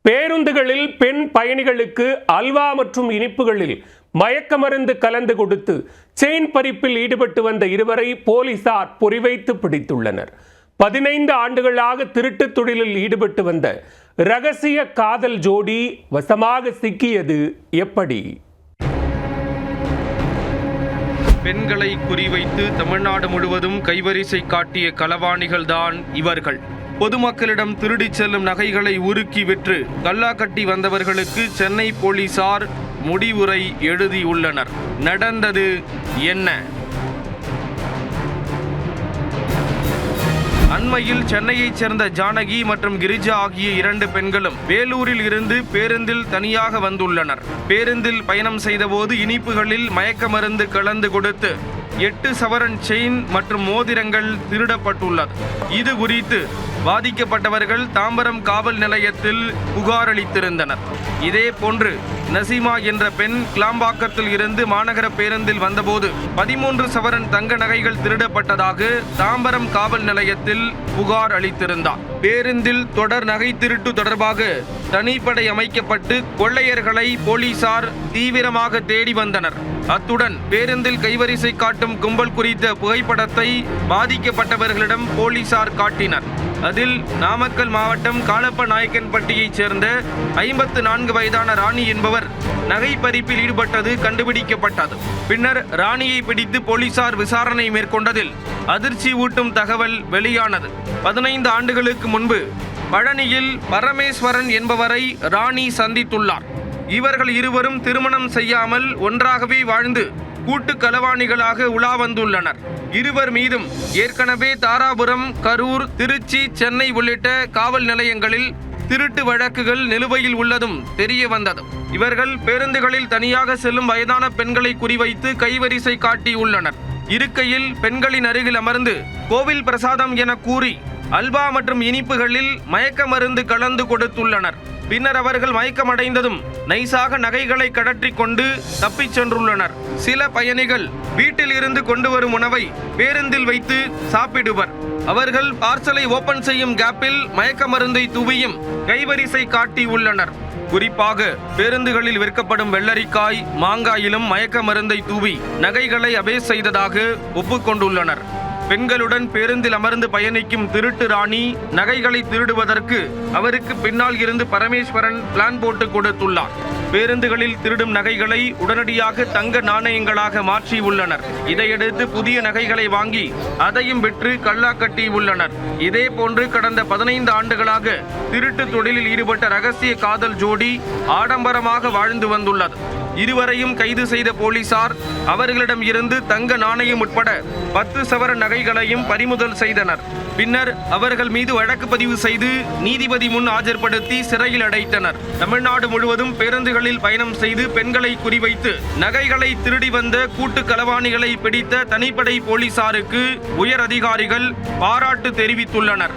பேருந்துகளில் பெண் பயணிகளுக்கு அல்வா மற்றும் இனிப்புகளில் மயக்க மருந்து கலந்து கொடுத்து செயின் பறிப்பில் ஈடுபட்டு வந்த இருவரை போலீசார் பொறிவைத்து பிடித்துள்ளனர். 15 ஆண்டுகளாக திருட்டு தொழிலில் ஈடுபட்டு வந்த ரகசிய காதல் ஜோடி வசமாக சிக்கியது எப்படி? பெண்களை குறிவைத்து தமிழ்நாடு முழுவதும் கைவரிசை காட்டிய களவாணிகள்தான் இவர்கள். பொதுமக்களிடம் திருடிச் செல்லும் நகைகளை உருக்கி விற்று கல்லா கட்டி வந்தவர்களுக்கு சென்னை போலீசார் முடிவுரை எழுதியுள்ளனர். நடந்தது என்ன? அண்மையில் சென்னையைச் சேர்ந்த ஜானகி மற்றும் கிரிஜா ஆகிய 2 பெண்களும் வேலூரில் இருந்து பேருந்தில் தனியாக வந்துள்ளனர். பேருந்தில் பயணம் செய்தபோது இனிப்புகளில் மயக்க மருந்து கலந்து கொடுத்து 8 சவரன் செயின் மற்றும் மோதிரங்கள் திருடப்பட்டுள்ளது. இது குறித்து பாதிக்கப்பட்டவர்கள் தாம்பரம் காவல் நிலையத்தில் புகார் அளித்திருந்தனர். இதே போன்று நசீமா என்ற பெண் கிளாம்பாக்கத்தில் இருந்து மாநகர பேருந்தில் வந்தபோது 13 சவரன் தங்க நகைகள் திருடப்பட்டதாக தாம்பரம் காவல் நிலையத்தில் புகார் அளித்திருந்தார். பேருந்தில் தொடர் நகை திருட்டு தொடர்பாக தனிப்படை அமைக்கப்பட்டு கொள்ளையர்களை போலீசார் தீவிரமாக தேடி வந்தனர். அத்துடன் பேருந்தில் கைவரிசை காட்டும் கும்பல் குறித்த புகைப்படத்தை பாதிக்கப்பட்டவர்களிடம் போலீசார் காட்டினர். அதில் நாமக்கல் மாவட்டம் காலப்ப நாயக்கன்பட்டியைச் சேர்ந்த 54 வயதான ராணி என்பவர் நகை பறிப்பில் ஈடுபட்டது கண்டுபிடிக்கப்பட்டது. பின்னர் ராணியை பிடித்து போலீசார் விசாரணை மேற்கொண்டதில் அதிர்ச்சி ஊட்டும் தகவல் வெளியானது. 15 ஆண்டுகளுக்கு முன்பு பழனியில் பரமேஸ்வரன் என்பவரை ராணி சந்தித்துள்ளார். இவர்கள் இருவரும் திருமணம் செய்யாமல் ஒன்றாகவே வாழ்ந்து கூட்டு களவாணிகளாக உலா வந்துள்ளனர். இருவர் மீதும் ஏற்கனவே தாராபுரம், கரூர், திருச்சி, சென்னை உள்ளிட்ட காவல் நிலையங்களில் திருட்டு வழக்குகள் நிலுவையில் உள்ளதும் தெரிய வந்தது. இவர்கள் பேருந்துகளில் தனியாக செல்லும் வயதான பெண்களை குறிவைத்து கைவரிசை காட்டியுள்ளனர். இருக்கையில் பெண்களின் அருகில் அமர்ந்து கோவில் பிரசாதம் என கூறி அல்வா மற்றும் இனிப்புகளில் மயக்க மருந்து கலந்து கொடுத்துள்ளனர். பின்னர் அவர்கள் மயக்கமடைந்ததும் நைசாக நகைகளை கடற்றி கொண்டு தப்பிச் சென்றுள்ளனர். சில பயணிகள் வீட்டில் இருந்து கொண்டு வரும் உணவை பேருந்தில் வைத்து சாப்பிடுவர். அவர்கள் பார்சலை ஓபன் செய்யும் கேப்பில் மயக்க மருந்தை தூவியும் கைவரிசை காட்டி உள்ளனர். குறிப்பாக பேருந்துகளில் விற்கப்படும் வெள்ளரிக்காய், மாங்காயிலும் மயக்க மருந்தை தூவி நகைகளை அபேஸ் செய்ததாக ஒப்புக்கொண்டுள்ளனர். பெண்களுடன் பேருந்தில் அமர்ந்து பயணிக்கும் திருட்டு ராணி நகைகளை திருடுவதற்கு அவருக்கு பின்னால் இருந்து பரமேஸ்வரன் பிளான் போட்டு கொடுத்துள்ளார். பேருந்துகளில் திருடும் நகைகளை உடனடியாக தங்க நாணயங்களாக மாற்றி உள்ளனர். இதையடுத்து புதிய நகைகளை வாங்கி அதையும் விற்று கல்லா கட்டி உள்ளனர். இதே போன்று கடந்த 15 ஆண்டுகளாக திருட்டு தொழிலில் ஈடுபட்ட ரகசிய காதல் ஜோடி ஆடம்பரமாக வாழ்ந்து வந்துள்ளது. இருவரையும் கைது செய்த போலீசார் அவர்களிடம் இருந்து தங்க நாணயம் உட்பட 10 சவரன் நகைகளையும் பறிமுதல் செய்தனர். பின்னர் அவர்கள் மீது வழக்கு பதிவு செய்து நீதிபதி முன் ஆஜர்படுத்தி சிறையில் அடைத்தனர். தமிழ்நாடு முழுவதும் பேருந்துகளில் பயணம் செய்து பெண்களை குறிவைத்து நகைகளை திருடி வந்த கூட்டு களவாணிகளை பிடித்த தனிப்படை போலீசாருக்கு உயர் அதிகாரிகள் பாராட்டு தெரிவித்துள்ளனர்.